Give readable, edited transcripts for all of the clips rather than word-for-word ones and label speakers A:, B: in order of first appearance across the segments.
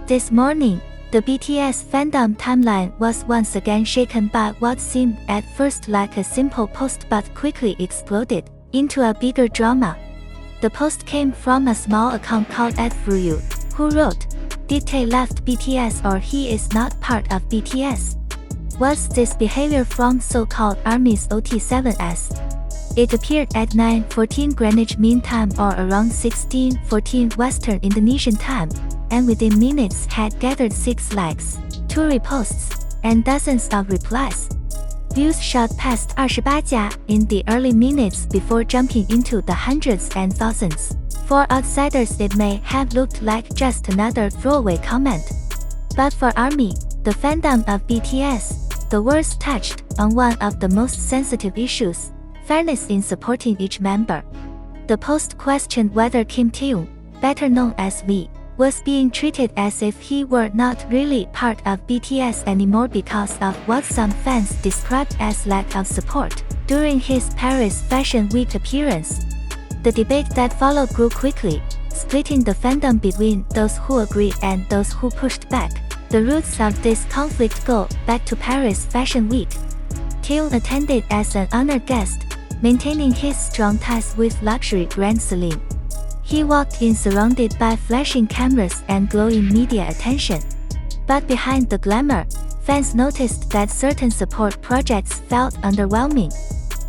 A: This morning, the BTS fandom timeline was once again shaken by what seemed at first like a simple post but quickly exploded into a bigger drama. The post came from a small account called @FRU, who wrote, "Did Tae left BTS or he is not part of BTS? What's this behavior from so-called ARMY's OT7s?" It appeared at 9:14 Greenwich Mean Time or around 16:14 Western Indonesian Time, and within minutes had gathered 6 likes, 2 reposts, and dozens of replies. Views shot past 28家 in the early minutes before jumping into the hundreds and thousands. For outsiders it may have looked like just another throwaway comment. But for ARMY, the fandom of BTS, the words touched on one of the most sensitive issues, fairness in supporting each member. The post questioned whether Kim Taehyung, better known as V, was being treated as if he were not really part of BTS anymore because of what some fans described as lack of support during his Paris Fashion Week appearance. The debate that followed grew quickly, splitting the fandom between those who agreed and those who pushed back. The roots of this conflict go back to Paris Fashion Week. Taehyung attended as an honored guest, maintaining his strong ties with luxury brand Celine. He walked in surrounded by flashing cameras and glowing media attention. But behind the glamour, fans noticed that certain support projects felt underwhelming.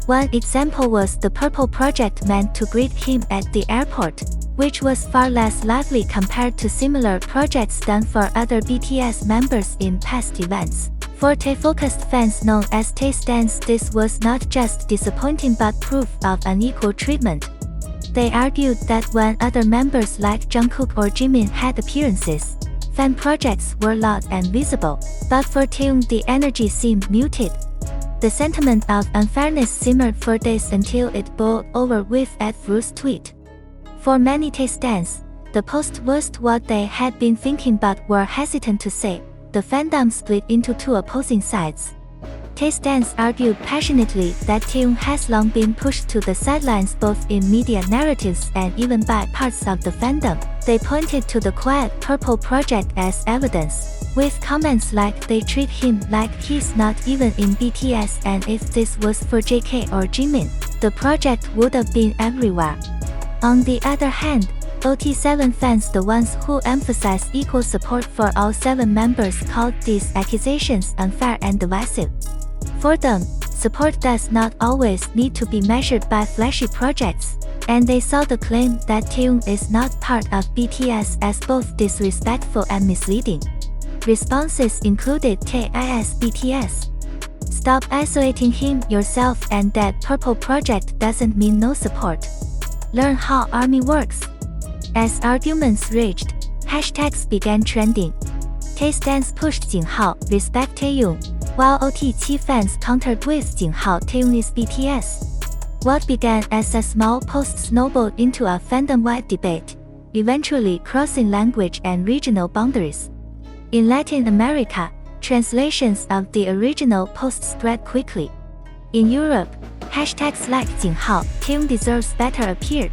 A: One example was the Purple project meant to greet him at the airport, which was far less lively compared to similar projects done for other BTS members in past events. For Tae-focused fans known as Tae stans, this was not just disappointing but proof of unequal treatment. They argued that when other members like Jungkook or Jimin had appearances, fan projects were loud and visible, but for Taehyung the energy seemed muted. The sentiment of unfairness simmered for days until it boiled over with @FRU's tweet. For many Tae stans, the post voiced what they had been thinking but were hesitant to say. The fandom split into 2 opposing sides. Tae stans argued passionately that Taehyung has long been pushed to the sidelines both in media narratives and even by parts of the fandom. They pointed to the quiet Purple project as evidence, with comments like they treat him like he's not even in BTS and if this was for JK or Jimin, the project would have been everywhere. On the other hand, OT7 fans, the ones who emphasize equal support for all 7 members, called these accusations unfair and divisive. For them, support does not always need to be measured by flashy projects, and they saw the claim that Taehyung is not part of BTS as both disrespectful and misleading. Responses included Tae is BTS. Stop isolating him yourself, and that Purple project doesn't mean no support. Learn how ARMY works. As arguments raged, hashtags began trending. Tae stans pushed Jinghao, respect Taehyung, while OT7 fans countered with Jinghao, Taehyung is BTS. What began as a small post snowballed into a fandom-wide debate, eventually crossing language and regional boundaries. In Latin America, translations of the original post spread quickly. In Europe, hashtags like Jinghao, Taehyung deserves better appeared.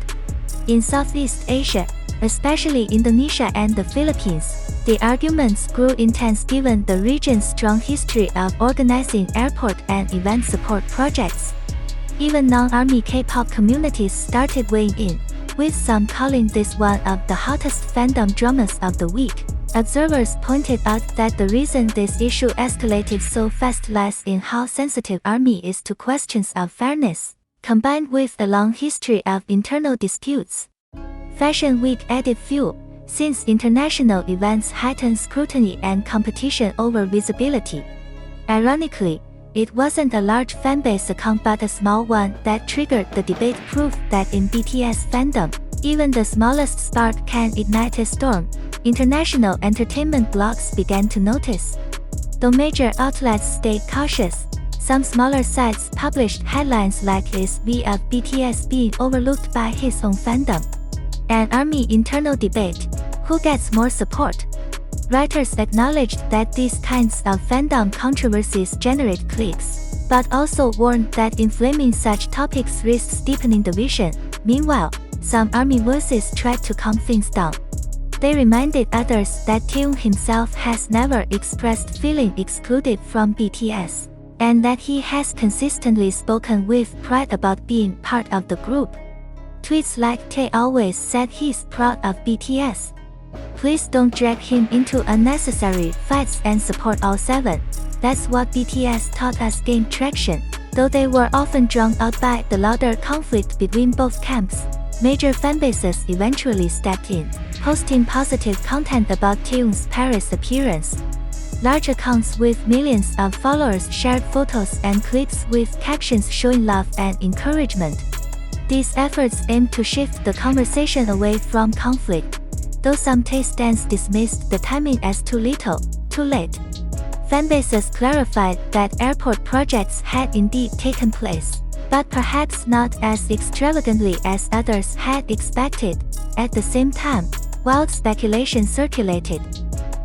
A: In Southeast Asia, especially Indonesia and the Philippines, the arguments grew intense given the region's strong history of organizing airport and event support projects. Even non-ARMY K-pop communities started weighing in, with some calling this one of the hottest fandom dramas of the week. Observers pointed out that the reason this issue escalated so fast lies in how sensitive ARMY is to questions of fairness, combined with a long history of internal disputes. Fashion Week added fuel, since international events heighten scrutiny and competition over visibility. Ironically, it wasn't a large fanbase account but a small one that triggered the debate, proof that in BTS fandom, even the smallest spark can ignite a storm. International entertainment blogs began to notice. Though major outlets stayed cautious, some smaller sites published headlines like "Is V of BTS being overlooked by his own fandom?" An ARMY internal debate, who gets more support? Writers acknowledged that these kinds of fandom controversies generate clicks, but also warned that inflaming such topics risks deepening division. Meanwhile, some ARMY voices tried to calm things down. They reminded others that Taehyung himself has never expressed feeling excluded from BTS, and that he has consistently spoken with pride about being part of the group. Tweets like "Tae always said he's proud of BTS. Please don't drag him into unnecessary fights and support all seven. That's what BTS taught us" gained traction, though they were often drowned out by the louder conflict between both camps. Major fanbases eventually stepped in, posting positive content about Taehyung's Paris appearance. Large accounts with millions of followers shared photos and clips with captions showing love and encouragement. These efforts aimed to shift the conversation away from conflict, though some Tae stans dismissed the timing as too little, too late. Fanbases clarified that airport projects had indeed taken place, but perhaps not as extravagantly as others had expected. At the same time, wild speculation circulated.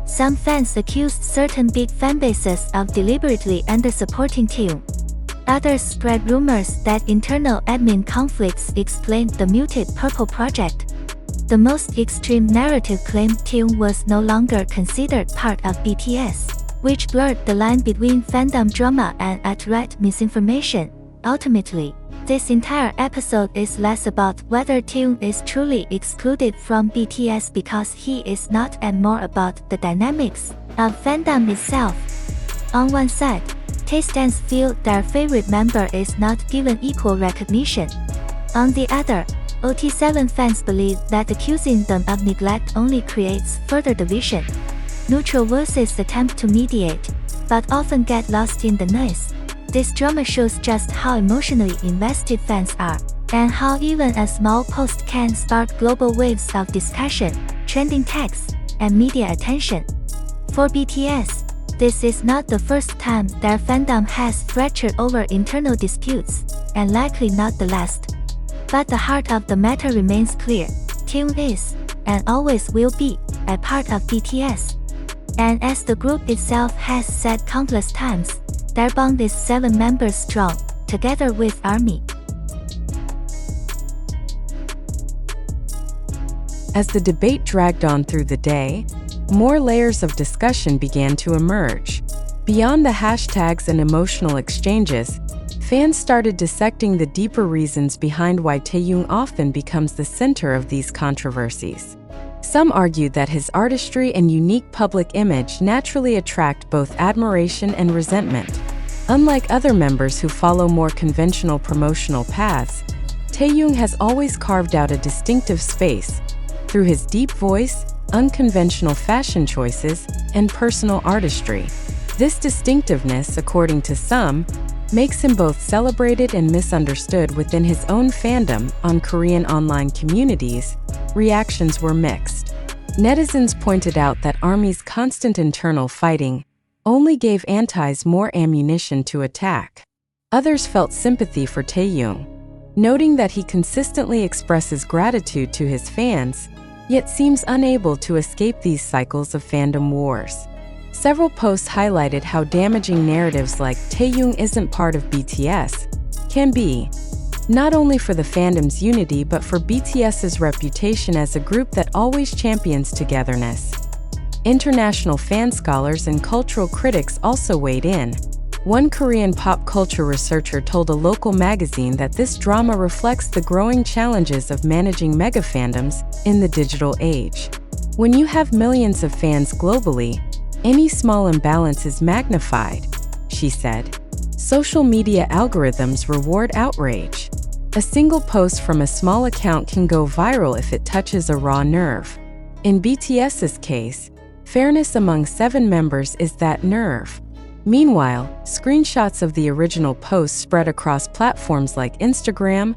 A: Some fans accused certain big fanbases of deliberately under-supporting Taehyung. Others spread rumors that internal admin conflicts explained the muted Purple project. The most extreme narrative claimed Taehyung was no longer considered part of BTS, which blurred the line between fandom drama and outright misinformation. Ultimately, this entire episode is less about whether Taehyung is truly excluded from BTS because he is not, and more about the dynamics of fandom itself. On one side, Tae stans feel their favorite member is not given equal recognition. On the other, OT7 fans believe that accusing them of neglect only creates further division. Neutral voices attempt to mediate, but often get lost in the noise. This drama shows just how emotionally invested fans are, and how even a small post can spark global waves of discussion, trending tags, and media attention. For BTS, this is not the first time their fandom has fractured over internal disputes, and likely not the last. But the heart of the matter remains clear. Taehyung is, and always will be, a part of BTS. And as the group itself has said countless times, their bond is 7 members strong, together with ARMY.
B: As the debate dragged on through the day, more layers of discussion began to emerge. Beyond the hashtags and emotional exchanges, fans started dissecting the deeper reasons behind why Taehyung often becomes the center of these controversies. Some argued that his artistry and unique public image naturally attract both admiration and resentment. Unlike other members who follow more conventional promotional paths, Taehyung has always carved out a distinctive space through his deep voice, unconventional fashion choices, and personal artistry. This distinctiveness, according to some, makes him both celebrated and misunderstood within his own fandom. On Korean online communities, reactions were mixed. Netizens pointed out that ARMY's constant internal fighting only gave antis more ammunition to attack. Others felt sympathy for Taehyung, noting that he consistently expresses gratitude to his fans, yet seems unable to escape these cycles of fandom wars. Several posts highlighted how damaging narratives like "Taehyung isn't part of BTS" can be, not only for the fandom's unity but for BTS's reputation as a group that always champions togetherness. International fan scholars and cultural critics also weighed in. One Korean pop culture researcher told a local magazine that this drama reflects the growing challenges of managing mega fandoms in the digital age. When you have millions of fans globally, any small imbalance is magnified, she said. Social media algorithms reward outrage. A single post from a small account can go viral if it touches a raw nerve. In BTS's case, fairness among 7 members is that nerve. Meanwhile, screenshots of the original post spread across platforms like Instagram,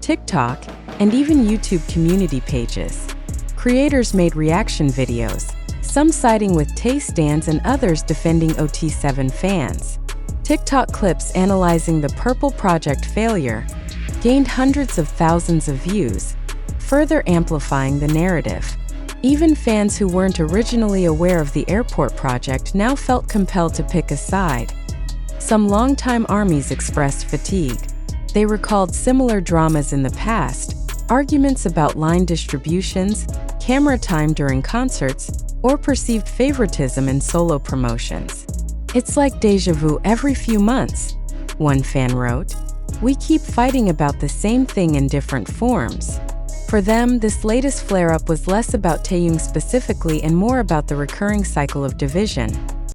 B: TikTok, and even YouTube community pages. Creators made reaction videos, some siding with Tae stans and others defending OT7 fans. TikTok clips analyzing the Purple Project failure gained hundreds of thousands of views, further amplifying the narrative. Even fans who weren't originally aware of the airport project now felt compelled to pick a side. Some longtime ARMYs expressed fatigue. They recalled similar dramas in the past, arguments about line distributions, camera time during concerts, or perceived favoritism in solo promotions. "It's like déjà vu every few months," one fan wrote. "We keep fighting about the same thing in different forms." For them, this latest flare-up was less about Taehyung specifically and more about the recurring cycle of division.